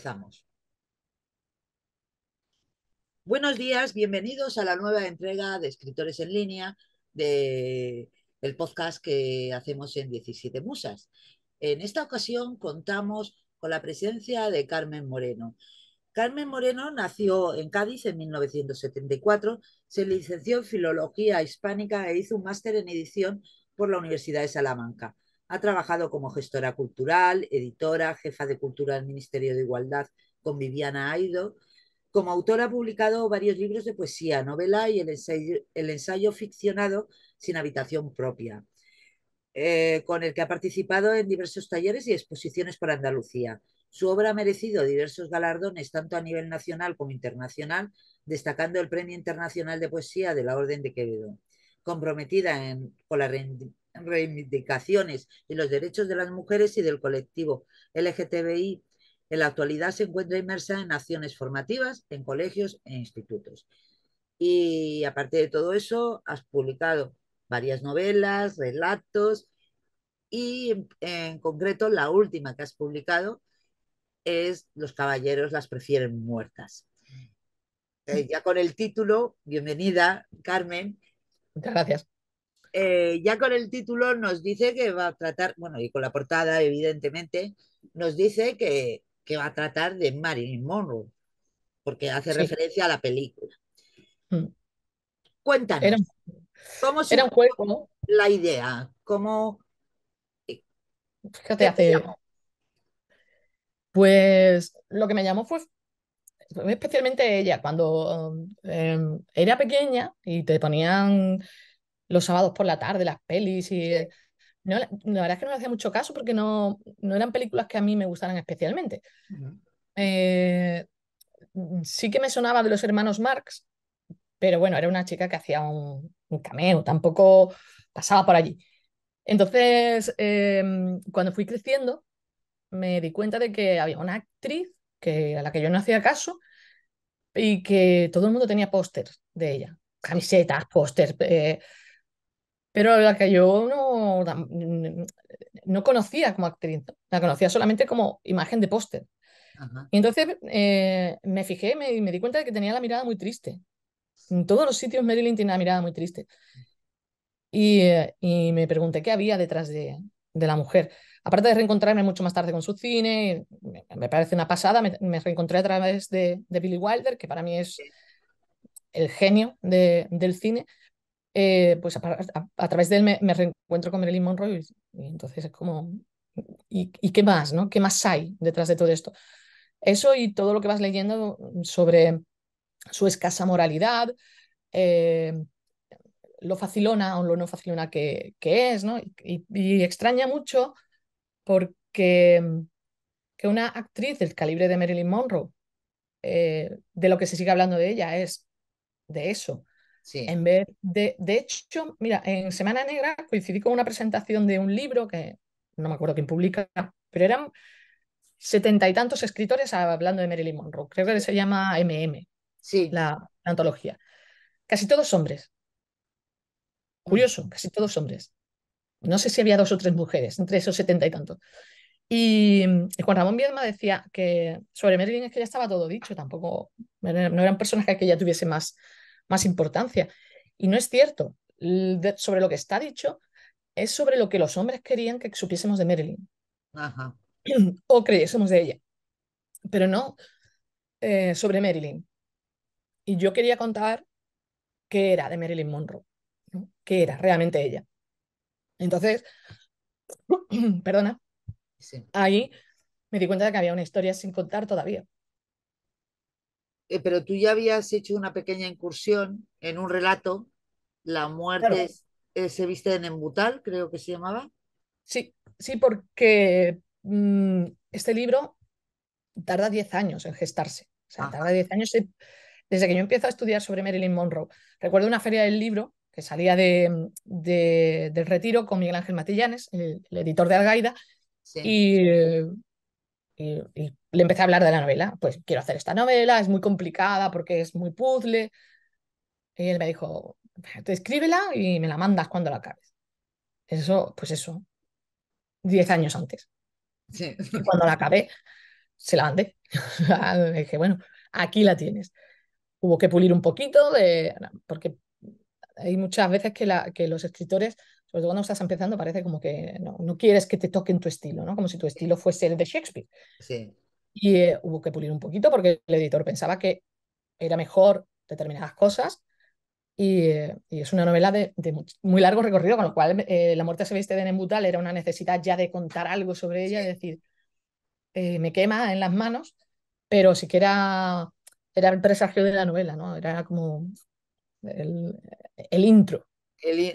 Empezamos. Buenos días, bienvenidos a la nueva entrega de Escritores en Línea del podcast que hacemos en 17 Musas. En esta ocasión contamos con la presencia de Carmen Moreno. Carmen Moreno nació en Cádiz en 1974, se licenció en Filología Hispánica e hizo un máster en edición por la Universidad de Salamanca. Ha trabajado como gestora cultural, editora, jefa de cultura del Ministerio de Igualdad con Viviana Aido. Como autora ha publicado varios libros de poesía, novela y el ensayo ficcionado Sin habitación propia, con el que ha participado en diversos talleres y exposiciones por Andalucía. Su obra ha merecido diversos galardones, tanto a nivel nacional como internacional, destacando el Premio Internacional de Poesía de la Orden de Quevedo. Comprometida con las reivindicaciones y los derechos de las mujeres y del colectivo LGTBI, en la actualidad se encuentra inmersa en acciones formativas en colegios e institutos. Y aparte de todo eso, has publicado varias novelas, relatos y en concreto la última que has publicado es Los caballeros las prefieren muertas. Ya con el título, bienvenida Carmen, Muchas gracias. ya con el título nos dice que va a tratar, bueno, y con la portada evidentemente, nos dice que va a tratar de Marilyn Monroe, porque hace Sí. referencia a la película. Mm. Era, Cuéntanos, ¿cómo era un surgió juego, ¿no? la idea? ¿Cómo, Fíjate, qué te llamó? pues lo que me llamó fue especialmente ella, cuando era pequeña y te ponían los sábados por la tarde las pelis y Sí. no, la verdad es que no le hacía mucho caso porque no eran películas que a mí me gustaran especialmente. Ujú. Eh, sí que me sonaba de los hermanos Marx, pero bueno, era una chica que hacía un cameo, tampoco pasaba por allí. Entonces, cuando fui creciendo, me di cuenta de que había una actriz a la que yo no hacía caso y que todo el mundo tenía pósters de ella, Sí. camisetas, pósters, pero la que yo no conocía como actriz, ¿no? La conocía solamente como imagen de póster. Ajá. Y entonces me fijé y me di cuenta de que tenía la mirada muy triste. En todos los sitios Marilyn tiene la mirada muy triste. Y me pregunté qué había detrás de la mujer. Aparte de reencontrarme mucho más tarde con su cine, me parece una pasada, me reencontré a través de Billy Wilder, que para mí es el genio del cine. Pues a través de él me reencuentro con Marilyn Monroe y entonces es como, ¿y qué más, no? ¿Qué más hay detrás de todo esto? Eso y todo lo que vas leyendo sobre su escasa moralidad, eh, lo facilona o lo no facilona que es, ¿no? Y extraña mucho porque que una actriz del calibre de Marilyn Monroe, de lo que se sigue hablando de ella es de eso. Sí. En vez de hecho, mira, en Semana Negra coincidí con una presentación de un libro que no me acuerdo quién publica, pero eran setenta y tantos escritores hablando de Marilyn Monroe. Creo que se llama MM, Sí. la antología. Casi todos hombres. Mm. Curioso, casi todos hombres. No sé si había dos o tres mujeres entre esos setenta y tantos. Y Juan Ramón Biedma decía que sobre Marilyn es que ya estaba todo dicho, tampoco, no eran personajes que ya tuviese más importancia. Y no es cierto. Sobre lo que está dicho es sobre lo que los hombres querían que supiésemos de Marilyn Ajá. o creyésemos de ella, pero no sobre Marilyn. Y yo quería contar qué era de Marilyn Monroe, ¿no? ¿Qué era realmente ella? Entonces, perdona, Sí. ahí me di cuenta de que había una historia sin contar todavía. Pero tú ya habías hecho una pequeña incursión en un relato, La muerte Claro. se viste en Embutal, creo que se llamaba. Sí, sí, porque este libro tarda 10 años en gestarse. O sea, tarda Ajá. 10 años desde que yo empiezo a estudiar sobre Marilyn Monroe. Recuerdo una feria del libro que salía del Retiro con Miguel Ángel Matillanes, el editor de Algaida, Sí. y le empecé a hablar de la novela. Pues quiero hacer esta novela, es muy complicada porque es muy puzzle. Y él me dijo, te escríbela y me la mandas cuando la acabes. Eso, pues eso, 10 años antes. Sí. Y cuando la acabé, se la mandé. Dije, bueno, aquí la tienes. Hubo que pulir un poquito, porque hay muchas veces que los escritores, sobre todo cuando estás empezando, parece como que no quieres que te toquen tu estilo, ¿no? Como si tu estilo fuese el de Shakespeare. Sí. Y hubo que pulir un poquito porque el editor pensaba que era mejor determinadas cosas y es una novela de muy largo recorrido, con lo cual La muerte se viste de Nembutal era una necesidad ya de contar algo sobre ella, Sí. de decir, me quema en las manos, pero sí que era el presagio de la novela, ¿no? Era como el, el intro,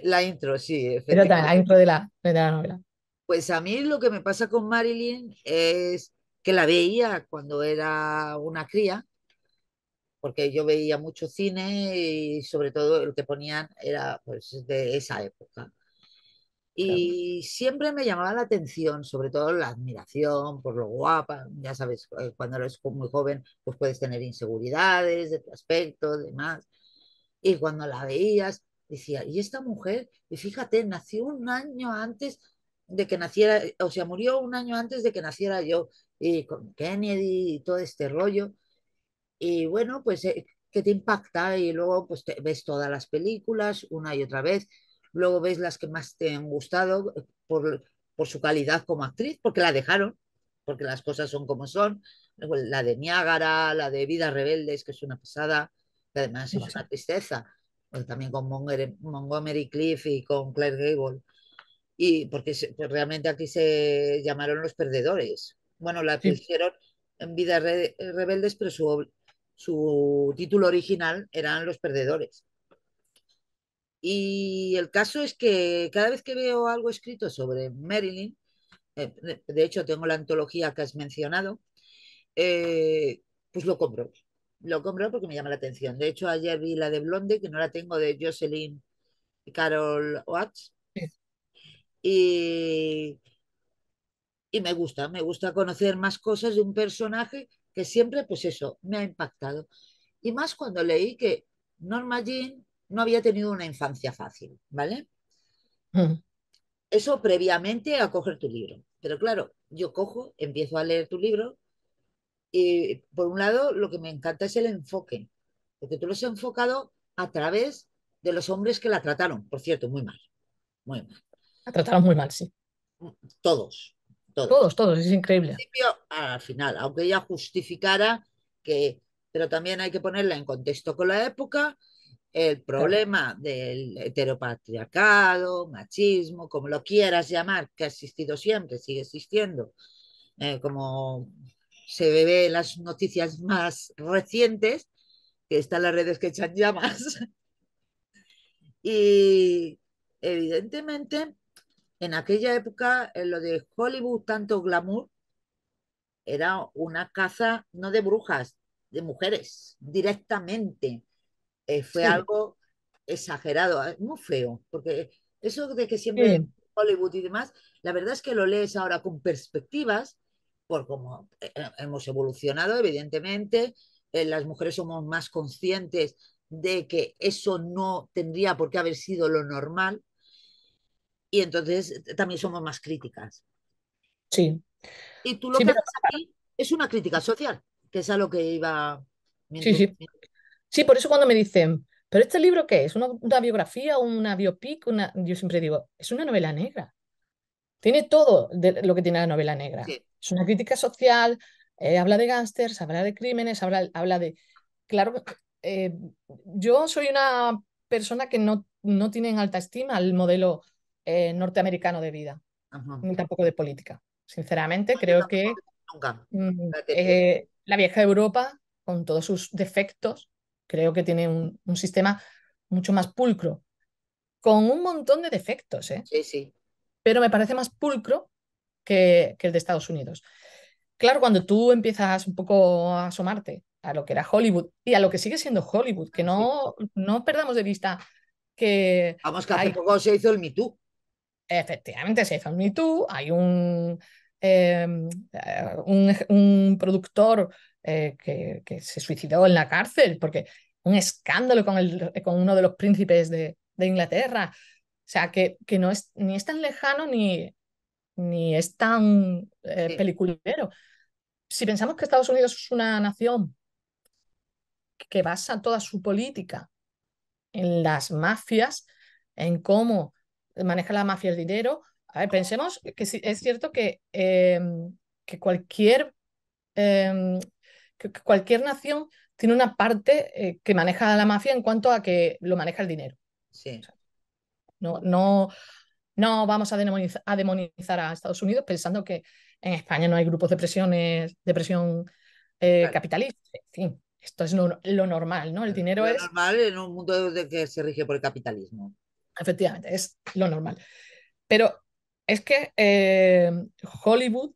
La intro, sí, era la efectivamente. intro de la novela. Pues a mí lo que me pasa con Marilyn es que la veía cuando era una cría, porque yo veía mucho cine y sobre todo el que ponían era pues de esa época. Claro. Y siempre me llamaba la atención, sobre todo la admiración por lo guapa. Ya sabes, cuando eres muy joven, pues puedes tener inseguridades de tu aspecto, demás. Y cuando la veías, decía, ¿y esta mujer? Y fíjate, nació un año antes de que naciera, o sea, murió un año antes de que naciera yo, y con Kennedy y todo este rollo. Y bueno, pues que te impacta y luego pues ves todas las películas una y otra vez, luego ves las que más te han gustado por su calidad como actriz, porque la dejaron, porque las cosas son como son, luego la de Niágara, la de Vidas Rebeldes, que es una pasada, que además es una Demasiado. tristeza, pues también con Montgomery Cliff y con Claire Gable, y porque pues realmente aquí se llamaron Los Perdedores. Bueno, la Sí. pusieron en Vidas Rebeldes, pero su título original eran Los Perdedores. Y el caso es que cada vez que veo algo escrito sobre Marilyn, de hecho tengo la antología que has mencionado, eh, pues lo compro. Lo compro porque me llama la atención. De hecho, ayer vi la de Blonde, que no la tengo, de Jocelyn y Carol Oates. Sí. Y, y me gusta conocer más cosas de un personaje que siempre, pues eso, me ha impactado. Y más cuando leí que Norma Jean no había tenido una infancia fácil, ¿vale? Mm. Eso previamente a coger tu libro. Pero claro, yo cojo, empiezo a leer tu libro y por un lado lo que me encanta es el enfoque, porque tú lo has enfocado a través de los hombres que la trataron, por cierto, muy mal, muy mal. La trataron muy mal, sí. Todos, todos. Todos, todos, es increíble. Principio al final, aunque ella justificara que, pero también hay que ponerla en contexto con la época, el Claro. problema del heteropatriarcado, machismo, como lo quieras llamar, que ha existido siempre, sigue existiendo, como se ve en las noticias más recientes, que están las redes que echan llamas, y evidentemente en aquella época lo de Hollywood, tanto glamour, era una caza no de brujas, de mujeres, directamente. Fue Sí, algo exagerado, muy feo, porque eso de que siempre sí, Hollywood y demás, la verdad es que lo lees ahora con perspectivas, por cómo hemos evolucionado, evidentemente, las mujeres somos más conscientes de que eso no tendría por qué haber sido lo normal y entonces también somos más críticas. sí. Y tú lo Sí, que pero haces aquí es una crítica social, que es a lo que iba mi sí, sí. introducción. Sí, por eso cuando me dicen, ¿pero este libro qué es? ¿Una biografía, una biopic? Yo siempre digo, es una novela negra. Tiene todo de lo que tiene la novela negra. Sí, Es una crítica social, habla de gángsters, habla de crímenes, habla de... Claro, eh, yo soy una persona que no tiene en alta estima el modelo norteamericano de vida, ajá. ni tampoco de política. Sinceramente, Yo creo tampoco, que nunca la he tenido. la vieja Europa, con todos sus defectos, creo que tiene un sistema mucho más pulcro, con un montón de defectos, ¿eh? Sí, sí, Pero me parece más pulcro que el de Estados Unidos. Claro, cuando tú empiezas un poco a asomarte a lo que era Hollywood y a lo que sigue siendo Hollywood, que sí. no perdamos de vista que Vamos, que hace hay, poco se hizo el Me Too. efectivamente, se hizo un Me Too, hay un productor que se suicidó en la cárcel porque un escándalo con uno de los príncipes de Inglaterra. O sea, que no es ni es tan lejano ni es tan Sí. peliculero. si pensamos que Estados Unidos es una nación que basa toda su política en las mafias, en cómo maneja la mafia el dinero, a ver, pensemos que es cierto que eh, que cualquier nación tiene una parte que maneja la mafia en cuanto a que lo maneja el dinero. Sí, No, no, no vamos a demonizar a Estados Unidos pensando que en España no hay grupos de presión claro. capitalista. En fin, esto es lo normal, ¿no? El dinero Lo es, normal en un mundo de que se rige por el capitalismo. efectivamente, es lo normal. Pero es que Hollywood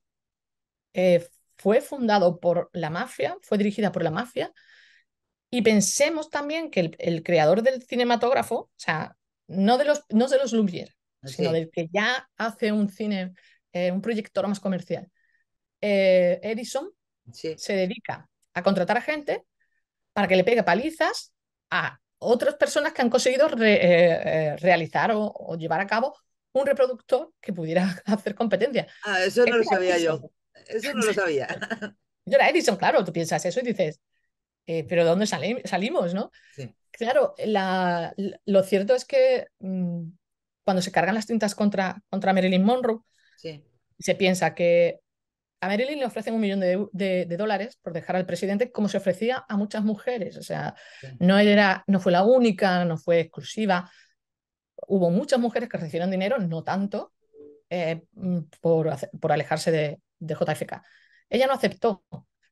eh, fue fundado por la mafia, fue dirigida por la mafia, y pensemos también que el creador del cinematógrafo, o sea, no de los Lumière, sino Sí, del que ya hace un cine, un proyector más comercial, Edison, sí. se dedica a contratar a gente para que le pegue palizas a otras personas que han conseguido realizar o llevar a cabo un reproductor que pudiera hacer competencia. Ah, eso no Este lo era sabía Edison. yo. Eso no lo sabía. Yo era Edison, claro, tú piensas eso y dices, pero ¿de dónde salimos, no? Sí, Claro, lo cierto es que cuando se cargan las tintas contra Marilyn Monroe, sí, se piensa que a Marilyn le ofrecen 1 millón de dólares por dejar al presidente como se ofrecía a muchas mujeres. O sea, sí. no fue la única, no fue exclusiva. Hubo muchas mujeres que recibieron dinero, no tanto, por alejarse de JFK. Ella no aceptó.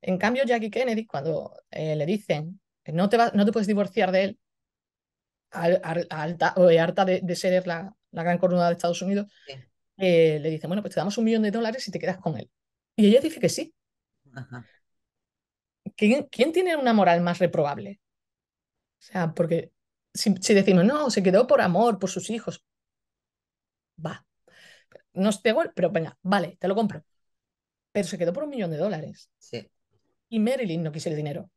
En cambio, Jackie Kennedy, cuando le dicen que no te puedes divorciar de él, harta de ser la gran corona de Estados Unidos, Sí. le dice, bueno, pues te damos 1 millón de dólares y te quedas con él. Y ella dice que sí. Ajá. ¿Quién tiene una moral más reprobable? O sea, porque si decimos, no, se quedó por amor, por sus hijos, va, no es pero venga, vale, te lo compro. Pero se quedó por 1 millón de dólares Sí, y Marilyn no quiso el dinero.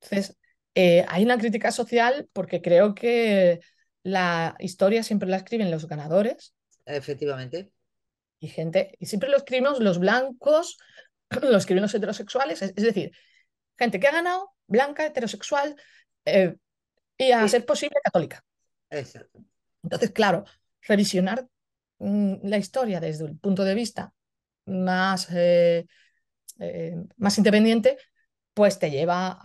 Entonces, hay una crítica social porque creo que la historia siempre la escriben los ganadores efectivamente. y siempre lo escribimos los blancos, lo escriben los heterosexuales, es decir, gente que ha ganado, blanca, heterosexual, eh, y a Sí, ser posible católica. exacto. Entonces, claro, revisionar la historia desde el punto de vista más, más independiente, pues te lleva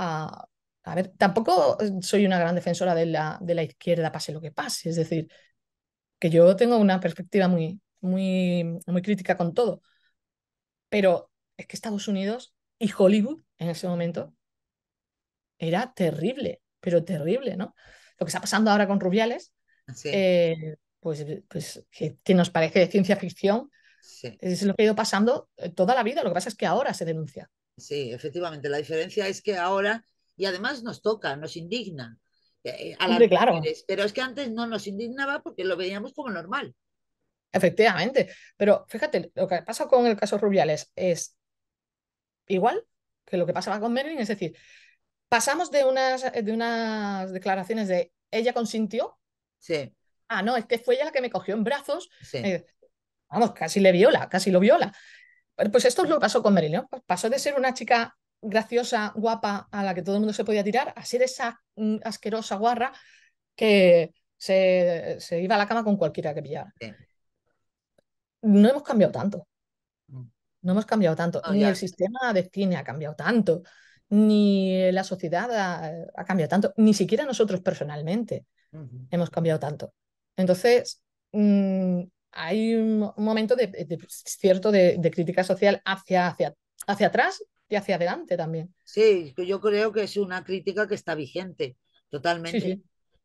a ver, tampoco soy una gran defensora de la izquierda, pase lo que pase, es decir, que yo tengo una perspectiva muy crítica con todo, pero es que Estados Unidos y Hollywood en ese momento era terrible, pero terrible, ¿no? Lo que está pasando ahora con Rubiales, Sí, pues que nos parece de ciencia ficción, sí, es lo que ha ido pasando toda la vida. Lo que pasa es que ahora se denuncia. sí, efectivamente. La diferencia es que ahora, y además nos toca, nos indigna a las Hombre, claro, mujeres, pero es que antes no nos indignaba porque lo veíamos como normal. efectivamente. Pero fíjate, lo que pasa con el caso Rubiales es igual que lo que pasaba con Marilyn, es decir, pasamos de unas declaraciones de ella consintió, Sí, no, es que fue ella la que me cogió en brazos, sí, eh, vamos, casi le viola, casi lo viola. Pues esto es lo que pasó con Marilyn, ¿no? Pues pasó de ser una chica graciosa, guapa, a la que todo el mundo se podía tirar, a ser esa asquerosa guarra que se iba a la cama con cualquiera que pillara. sí. No hemos cambiado tanto, Mm. no hemos cambiado tanto, No, ni el ya. sistema de cine ha cambiado tanto, ni la sociedad ha cambiado tanto, ni siquiera nosotros personalmente Ujú. hemos cambiado tanto. Entonces, mm, hay un momento cierto de crítica social hacia atrás y hacia adelante también. Sí, que yo creo que es una crítica que está vigente, Sí, totalmente, sí.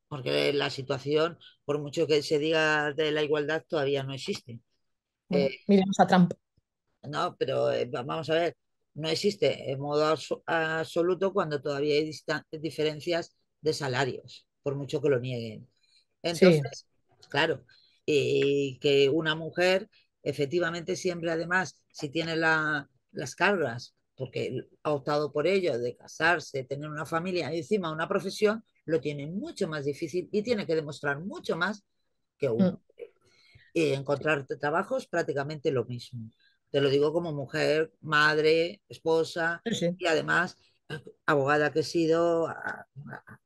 porque la situación, por mucho que se diga de la igualdad, todavía no existe. Eh, Bueno, miremos a Trump. no, pero vamos a ver, no existe en modo absoluto cuando todavía hay diferencias de salarios, por mucho que lo nieguen. Sí. Entonces, claro, y que una mujer, efectivamente, siempre además, si tiene las cargas, porque ha optado por ello, de casarse, tener una familia y encima una profesión, lo tiene mucho más difícil y tiene que demostrar mucho más que Mm, uno. Y encontrar trabajo es prácticamente lo mismo. Te lo digo como mujer, madre, esposa Sí, sí, y además abogada que he sido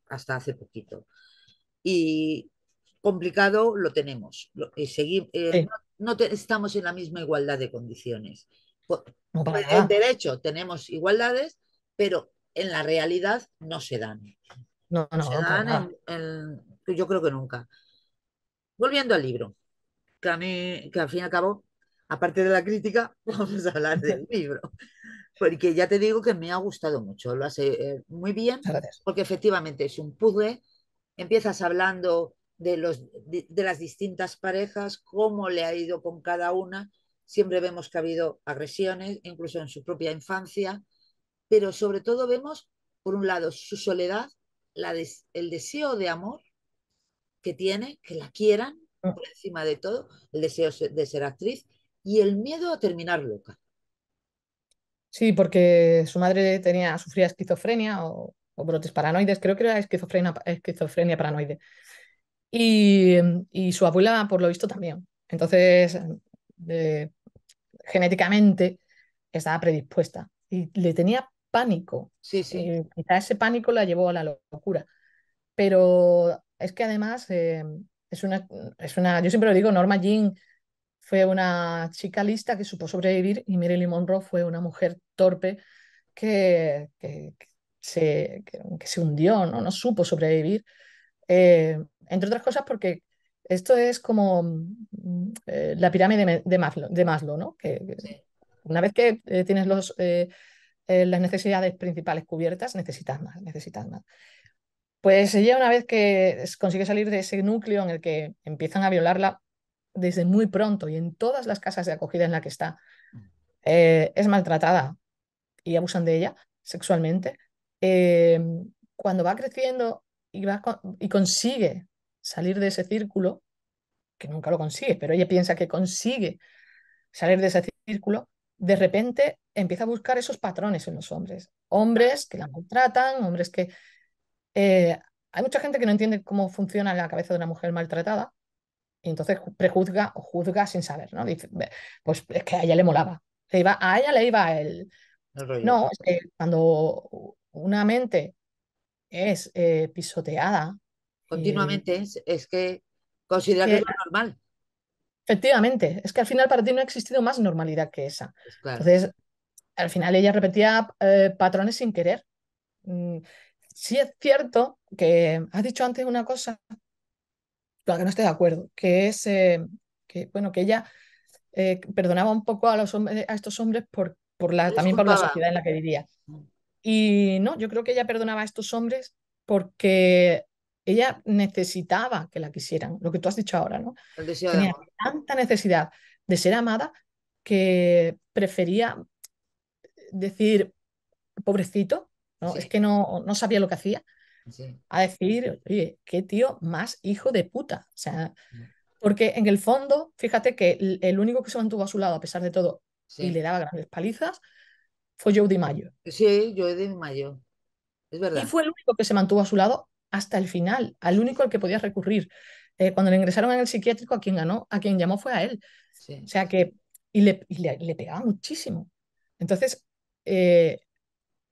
hasta hace poquito. Y complicado lo tenemos. Y sí, estamos en la misma igualdad de condiciones. Po- no para En nada. derecho tenemos igualdades, pero en la realidad no se dan. No, No no, se no para dan nada. yo creo que nunca. Volviendo al libro, que a mí, que al fin y al cabo, aparte de la crítica, vamos a hablar del libro. Porque ya te digo que me ha gustado mucho, lo hace muy bien, Muchas gracias. porque efectivamente es un puzzle. Empiezas hablando de las distintas parejas, cómo le ha ido con cada una. Siempre vemos que ha habido agresiones, incluso en su propia infancia, pero sobre todo vemos, por un lado, su soledad, el deseo de amor que tiene, que la quieran por encima de todo, el deseo de ser actriz y el miedo a terminar loca. Sí, porque su madre sufría esquizofrenia o brotes paranoides, creo que era esquizofrenia paranoide. Y, y su abuela, por lo visto, también. Entonces, eh, genéticamente estaba predispuesta y le tenía pánico. Sí, sí, Y quizá ese pánico la llevó a la locura. Pero es que además es yo siempre lo digo, Norma Jean fue una chica lista que supo sobrevivir y Marilyn Monroe fue una mujer torpe que se hundió, ¿no? No supo sobrevivir. Entre otras cosas porque esto es como la pirámide de Maslow, ¿no? sí. Una vez que tienes las necesidades principales cubiertas, necesitas más. Pues ella una vez que consigue salir de ese núcleo en el que empiezan a violarla desde muy pronto y en todas las casas de acogida en la que está, es maltratada y abusan de ella sexualmente. Eh, Cuando va creciendo y consigue salir de ese círculo, que nunca lo consigue, pero ella piensa que consigue salir de ese círculo, de repente empieza a buscar esos patrones en los hombres. Hombres que la maltratan, hombres que... eh, hay mucha gente que no entiende cómo funciona la cabeza de una mujer maltratada y entonces prejuzga o juzga sin saber, ¿no? Dice, pues es que a ella le molaba. A ella le iba el... El rollo. No, es que cuando una mente es pisoteada, eh, Continuamente es que considera que es que lo normal. efectivamente, es que al final para ti no ha existido más normalidad que esa. Pues claro, Entonces, al final ella repetía patrones sin querer. Mm, sí es cierto que has dicho antes una cosa con la que no estoy de acuerdo, que es que, bueno, que ella perdonaba un poco a los hombres, a estos hombres les también por la culpaba. sociedad en la que vivía. Y no, yo creo que ella perdonaba a estos hombres porque ella necesitaba que la quisieran, lo que tú has dicho ahora, ¿no? El deseo de Tenía amor. tanta necesidad de ser amada que prefería decir, pobrecito, ¿no? Es Sí, que no sabía lo que hacía, sí, a decir, oye, qué tío más hijo de puta. O sea, porque en el fondo, fíjate que el único que se mantuvo a su lado a pesar de todo y le sí. daba grandes palizas fue Joe DiMaggio. Sí, yo he de mayo. Es Y verdad. fue el único que se mantuvo a su lado hasta el final, al Sí, único al sí, que podía recurrir. Cuando le ingresaron en el psiquiátrico, a quien llamó fue a él. O sí, sea que, le pegaba muchísimo. Entonces, eh,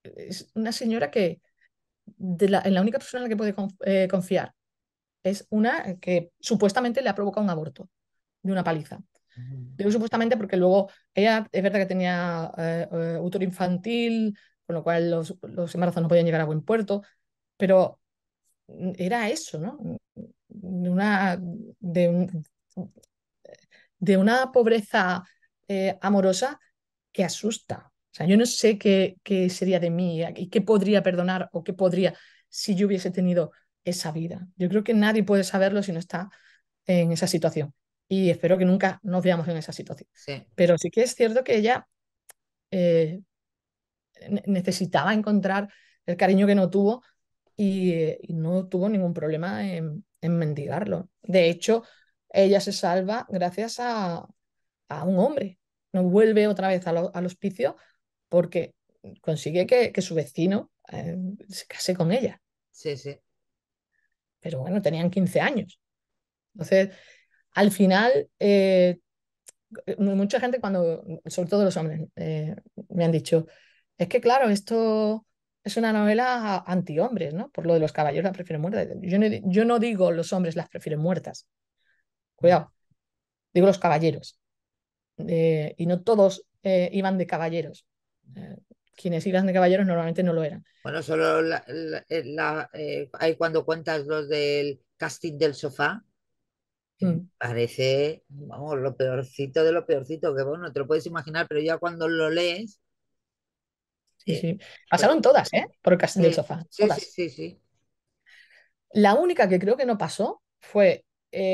es una señora que en la única persona en la que puede confiar es una que supuestamente le ha provocado un aborto de una paliza. Digo supuestamente porque luego ella es verdad que tenía útero infantil, con lo cual los embarazos no podían llegar a buen puerto, pero era eso, ¿no? De una, de un- de una pobreza amorosa que asusta. O sea, yo no sé qué sería de mí y qué podría perdonar o qué podría si yo hubiese tenido esa vida. Yo creo que nadie puede saberlo si no está en esa situación. Y espero que nunca nos veamos en esa situación. sí, Pero sí que es cierto que ella eh, necesitaba encontrar el cariño que no tuvo y no tuvo ningún problema en mendigarlo. De hecho, ella se salva gracias a un hombre. No vuelve otra vez al hospicio porque consigue que su vecino se case con ella. sí, sí. Pero bueno, tenían 15 años. Entonces, al final, mucha gente cuando, sobre todo los hombres, me han dicho, es que claro, esto es una novela anti-hombres, ¿no? Por lo de los caballeros la prefieren muertas. Yo no digo los hombres las prefieren muertas, cuidado, digo los caballeros. Y no todos iban de caballeros. Eh, Quienes iban de caballeros normalmente no lo eran. Bueno, solo ahí cuando cuentas los del casting del sofá, Mm, parece, vamos, lo peorcito de lo peorcito, que bueno, te lo puedes imaginar, pero ya cuando lo lees, sí, eh, sí. pues, Pasaron todas, ¿eh? Por el casting del sofá, sí, sí, todas. sí, sí. La única que creo que no pasó fue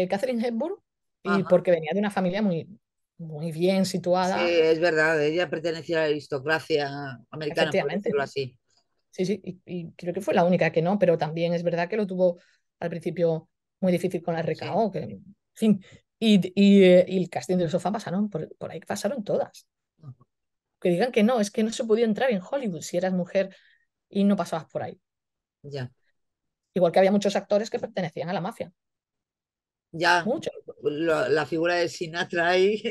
Catherine Hepburn, y Ajá. porque venía de una familia muy bien Sí, situada, es verdad, ella pertenecía a la aristocracia americana, por efectivamente. decirlo así. Sí, sí, y creo que fue la única que no, pero también es verdad que lo tuvo al principio muy difícil con la Sí. RKO, que, en fin, y el casting del sofá pasaron, por ahí pasaron todas. Que digan que no, es que no se podía entrar en Hollywood si eras mujer y no pasabas por ahí. Ya, Igual que había muchos actores que pertenecían a la mafia, ya, muchos. la figura de Sinatra ahí,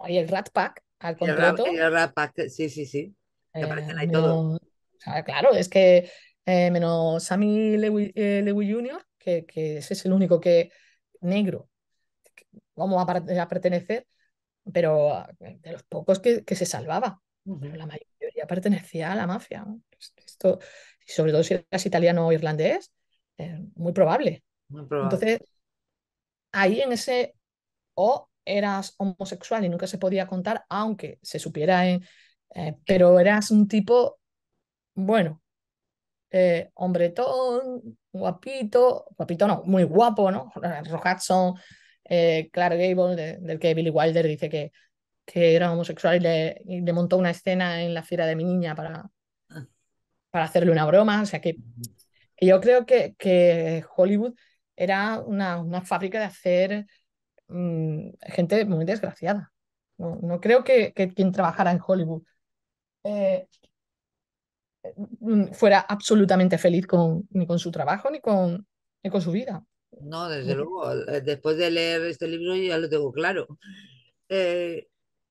Ahí el Rat Pack al y completo, el Rat Pack, sí, sí, sí, que aparecen ahí todos. menos, o sea, claro, es que menos Sammy Lewis Jr., que ese es el único que negro, vamos a pertenecer, pero de los pocos que se salvaba, pero Ujú. la mayoría pertenecía a la mafia, ¿no? Esto, y sobre todo si eras italiano o irlandés, muy probable. Muy probable. Entonces, ahí en ese, o eras homosexual y nunca se podía contar, aunque se supiera, pero eras un tipo, bueno, hombretón, guapito, guapito no, muy guapo, ¿no? Rock Hudson, Clark Gable, del que Billy Wilder dice que era homosexual y le montó una escena en la fiera de mi niña para hacerle una broma. O sea que yo creo que Hollywood era una fábrica de hacer gente muy desgraciada. No, no creo que quien trabajara en Hollywood eh, fuera absolutamente feliz ni con su trabajo ni con su vida. No, desde No, luego, después de leer este libro ya lo tengo claro. Eh,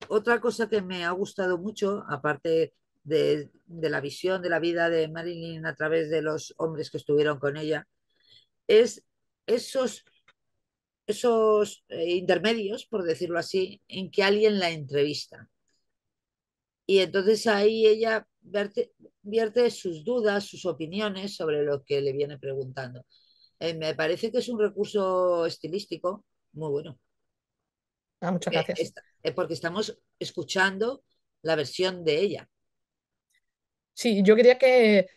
Otra cosa que me ha gustado mucho, aparte de la visión de la vida de Marilyn a través de los hombres que estuvieron con ella, es esos, esos intermedios, por decirlo así, en que alguien la entrevista. Y entonces ahí ella vierte sus dudas, sus opiniones sobre lo que le viene preguntando. Me parece que es un recurso estilístico muy bueno, muchas gracias. porque estamos escuchando la versión de ella. Sí, yo quería eh,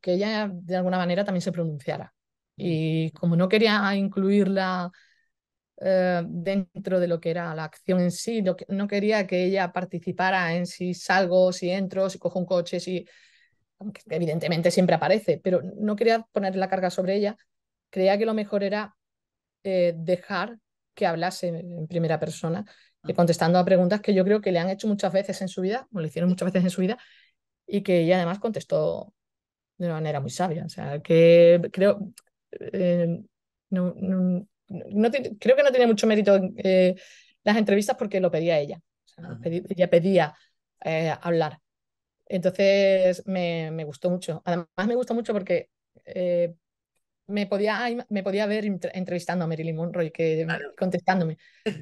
que ella de alguna manera también se pronunciara. Y como no quería incluirla dentro de lo que era la acción en sí, no quería que ella participara en si salgo, si entro, si cojo un coche, aunque evidentemente siempre aparece, pero no quería poner la carga sobre ella. Creía que lo mejor era dejar que hablase en primera persona, contestando a preguntas que yo creo que le han hecho muchas veces en su vida, o le hicieron muchas veces en su vida, y que ella además contestó de una manera muy sabia. O sea, que creo, eh, no, creo que no tiene mucho mérito las entrevistas porque lo pedía ella. O sea, ella pedía hablar. Entonces me gustó mucho. Además me gustó mucho porque me podía ver entrevistando a Marilyn Monroe Claro, contestándome.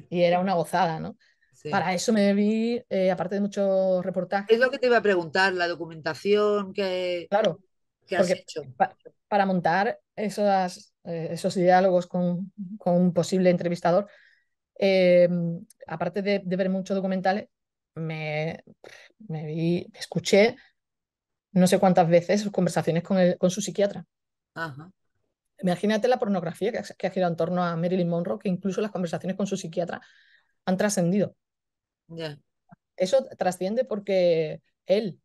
Y era una gozada, ¿no? sí. Para eso me vi, aparte de muchos Es reportajes, lo que te iba a preguntar, la documentación claro, que has porque hecho. para montar esos diálogos con un posible entrevistador, eh, aparte de ver muchos documentales, me, escuché no sé cuántas veces sus conversaciones con su psiquiatra. Ajá, Imagínate la pornografía que ha girado en torno a Marilyn Monroe, que incluso las conversaciones con su psiquiatra han trascendido. ya. Eso trasciende porque él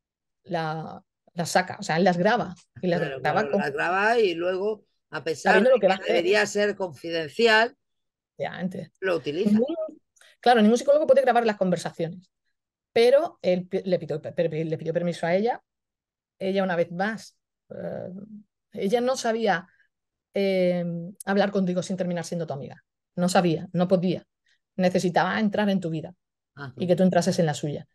la, las saca, o sea, él las graba y las Claro, graba claro, la graba y luego, a pesar sabiendo de lo que va a que hacer. debería ser confidencial, Efectivamente. lo utiliza. Ningún- claro, ningún psicólogo puede grabar las conversaciones, pero él le pidió permiso a ella. Ella una vez más, eh, ella no sabía hablar contigo sin terminar siendo tu amiga. No sabía, no podía. necesitaba entrar en tu vida Ajá. y que tú entrases en la suya.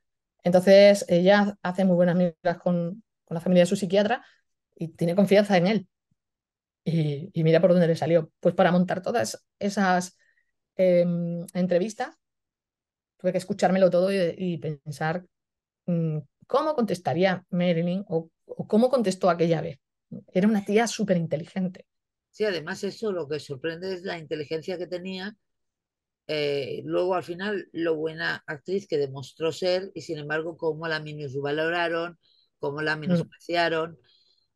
Entonces, ella hace muy buenas amigas con la familia de su psiquiatra y tiene confianza en él. Y mira por dónde le salió. Pues para montar todas esas entrevistas, tuve que escuchármelo todo y pensar mm, cómo contestaría Marilyn o cómo contestó aquella vez. Era una tía súper inteligente. Sí, además eso lo que sorprende es la inteligencia que tenía. Luego al final lo buena actriz que demostró ser y sin embargo cómo la minusvaloraron, cómo la Mm. menospreciaron.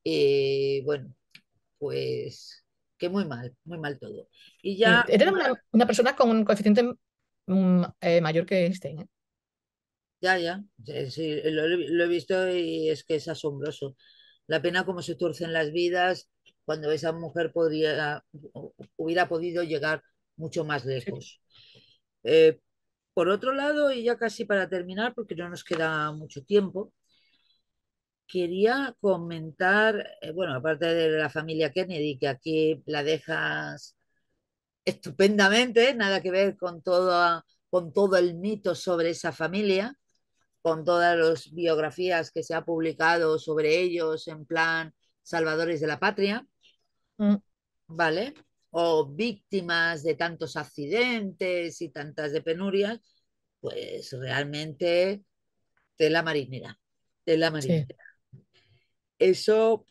Y bueno, pues que muy mal todo. Y ya, Era una persona con un coeficiente mayor que Einstein, ¿eh? ya, sí, sí, lo he visto y es que es asombroso. La pena como se tuercen las vidas cuando esa mujer hubiera podido llegar mucho más Sí. lejos. Eh, por otro lado, y ya casi para terminar, porque no nos queda mucho tiempo, quería comentar, bueno, aparte de la familia Kennedy, que aquí la dejas estupendamente, nada que ver con todo el mito sobre esa familia, con todas las biografías que se ha publicado sobre ellos en plan salvadores de la patria, Mm. ¿vale? O víctimas de tantos accidentes y tantas de penurias, pues realmente tela marinera, tela Sí. marinera. Eso,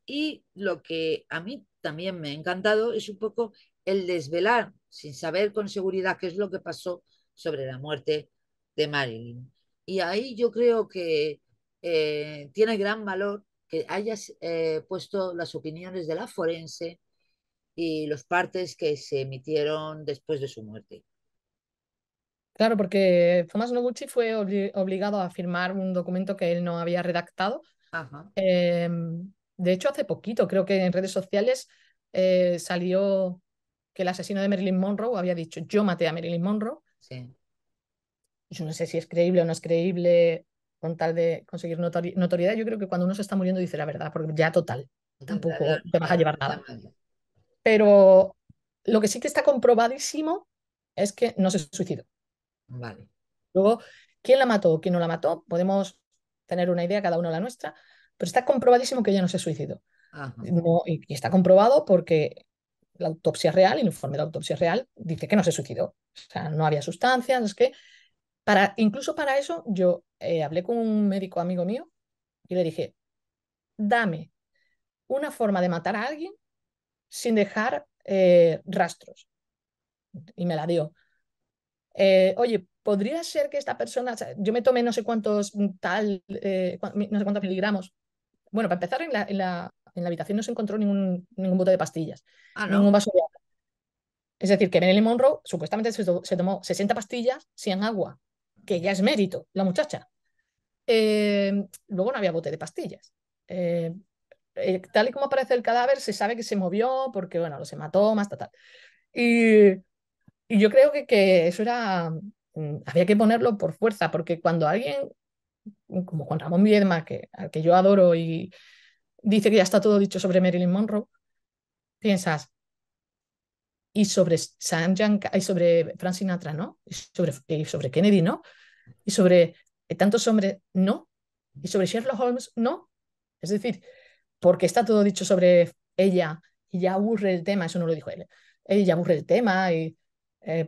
y lo que a mí también me ha encantado es un poco el desvelar, sin saber con seguridad qué es lo que pasó sobre la muerte de Marilyn. Y ahí yo creo que tiene gran valor que hayas puesto las opiniones de la forense y los partes que se emitieron después de su muerte. Claro, porque Thomas Noguchi fue obligado a firmar un documento que él no había redactado. Ajá, Eh, de hecho, hace poquito, creo que en redes sociales salió que el asesino de Marilyn Monroe había dicho, yo maté a Marilyn Monroe. sí. Yo no sé si es creíble o no es creíble con tal de conseguir notoriedad. Yo creo que cuando uno se está muriendo dice la verdad, porque ya total, tampoco te vas a llevar nada. Pero lo que sí que está comprobadísimo es que no se suicidó. Vale. Luego, ¿quién la mató o quién no la mató? Podemos tener una idea, cada uno la nuestra, pero está comprobadísimo que ella no se suicidó. Ajá. No, y está comprobado porque la autopsia real, el informe de la autopsia real, dice que no se suicidó. O sea, no había sustancias, es que incluso para eso yo hablé con un médico amigo mío y le dije, dame una forma de matar a alguien sin dejar rastros. Y me la dio. Oye, podría ser que esta persona, o sea, yo me tomé no sé cuántos no sé cuántos miligramos. Bueno, para empezar, en la habitación no se encontró ningún bote de pastillas, Ah, ningún ¿no? vaso de agua. Es decir, que Marilyn Monroe supuestamente se tomó 60 pastillas sin agua, que ya es mérito, la muchacha. Luego no había bote de pastillas. Eh, Tal y como aparece el cadáver, se sabe que se movió porque, bueno, los hematomas, tal, tal. Y, y yo creo que eso era, había que ponerlo por fuerza, porque cuando alguien, como Juan Ramón Viedma, al que yo adoro y dice que ya está todo dicho sobre Marilyn Monroe, piensas, y sobre y sobre Frank Sinatra, ¿no? Y sobre Kennedy, ¿no? Y sobre tantos hombres, ¿no? Y sobre Sherlock Holmes, ¿no? Es decir, porque está todo dicho sobre ella y ya aburre el tema, eso no lo dijo él. Ella aburre el tema y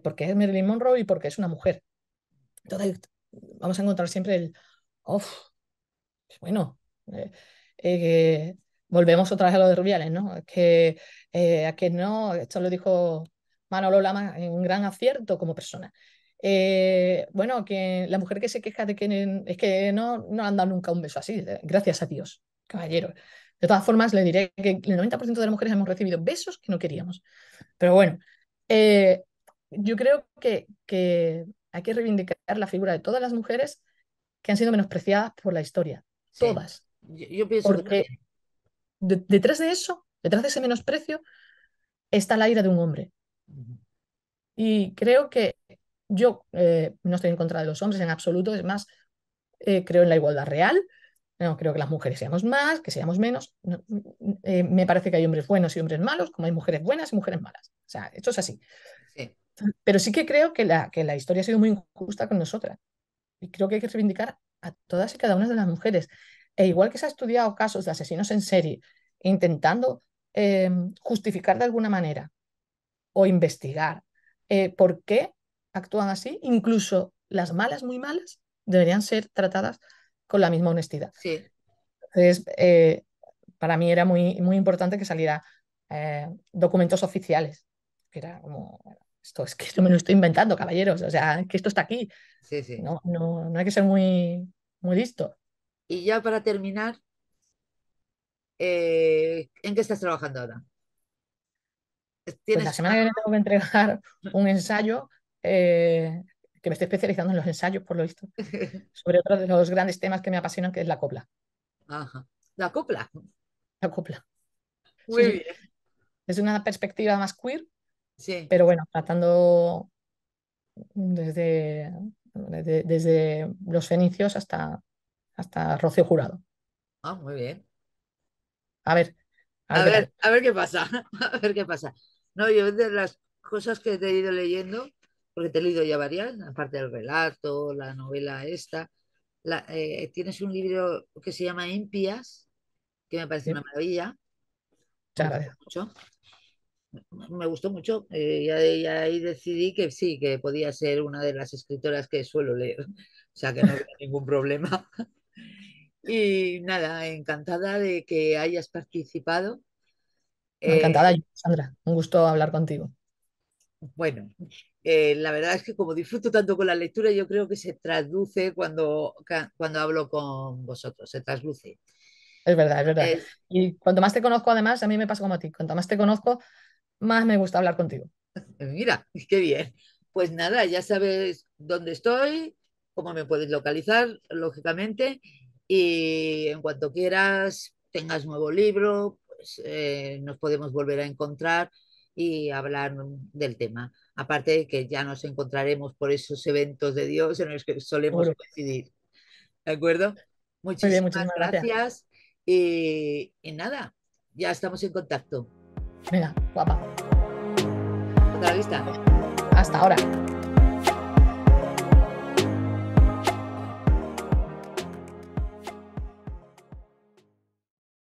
porque es Marilyn Monroe y porque es una mujer. Entonces, vamos a encontrar siempre uff, bueno, eh, eh, volvemos otra vez a lo de Rubiales, ¿no? A que no, esto lo dijo Manolo Lama en un gran acierto como persona. Bueno, que la mujer que se queja de que es que no han dado nunca un beso así, gracias a Dios, caballero. De todas formas, le diré que el 90% de las mujeres hemos recibido besos que no queríamos. Pero bueno, eh, yo creo que hay que reivindicar la figura de todas las mujeres que han sido menospreciadas por la historia. Sí. Todas. Yo pienso que Porque también. detrás de eso, detrás de ese menosprecio, está la ira de un hombre. Y creo que yo no estoy en contra de los hombres en absoluto, es más, creo en la igualdad real. No creo que las mujeres seamos más, que seamos menos. No, me parece que hay hombres buenos y hombres malos, como hay mujeres buenas y mujeres malas. O sea, esto es así. Sí. Pero sí que creo que la historia ha sido muy injusta con nosotras. Y creo que hay que reivindicar a todas y cada una de las mujeres. E igual que se ha estudiado casos de asesinos en serie, intentando justificar de alguna manera o investigar por qué actúan así, incluso las malas, muy malas, deberían ser tratadas con la misma honestidad. Sí, Entonces, para mí era muy importante que saliera documentos oficiales. Que era como, esto es que esto me lo estoy inventando, caballeros. O sea, es que esto está aquí. sí, sí. No hay que ser muy listo. Y ya para terminar, ¿en qué estás trabajando ahora? Pues la ¿Tienes semana que viene tengo que entregar un ensayo, eh, que me estoy especializando en los ensayos, por lo visto, sobre otro de los grandes temas que me apasionan, que es la copla. Ajá. La copla. La copla. Sí, Muy sí. bien. Desde una perspectiva más queer, Sí. pero bueno, tratando desde, desde los fenicios hasta Rocío Jurado. Ah, muy bien. A ver, a ver qué tal. A ver qué pasa. A ver qué pasa. No, yo de las cosas que te he ido leyendo, porque te he leído ya varias, aparte del relato, la novela esta, tienes un libro que se llama Impias, que me parece una Sí, maravilla. Me muchas gustó gracias. mucho. Me gustó mucho. Ya ahí decidí que sí, que podía ser una de las escritoras que suelo leer. O sea que no había ningún problema. Y nada, encantada de que hayas participado. Encantada, Eh, Sandra. Un gusto hablar contigo. bueno, la verdad es que como disfruto tanto con la lectura, yo creo que se traduce cuando hablo con vosotros, se trasluce. Es verdad, es verdad. Es- Y cuanto más te conozco, además, a mí me pasa como a ti. Cuanto más te conozco, más me gusta hablar contigo. Mira, qué bien. Pues nada, ya sabes dónde estoy, cómo me puedes localizar, lógicamente, y en cuanto quieras, tengas nuevo libro, pues nos podemos volver a encontrar y hablar del tema. Aparte de que ya nos encontraremos por esos eventos de Dios en los que solemos Seguro. coincidir. ¿De acuerdo? Muy bien, Muchísimas muchísimas gracias. gracias y nada, ya estamos en contacto. Venga, guapa. Hasta la vista. Hasta ahora.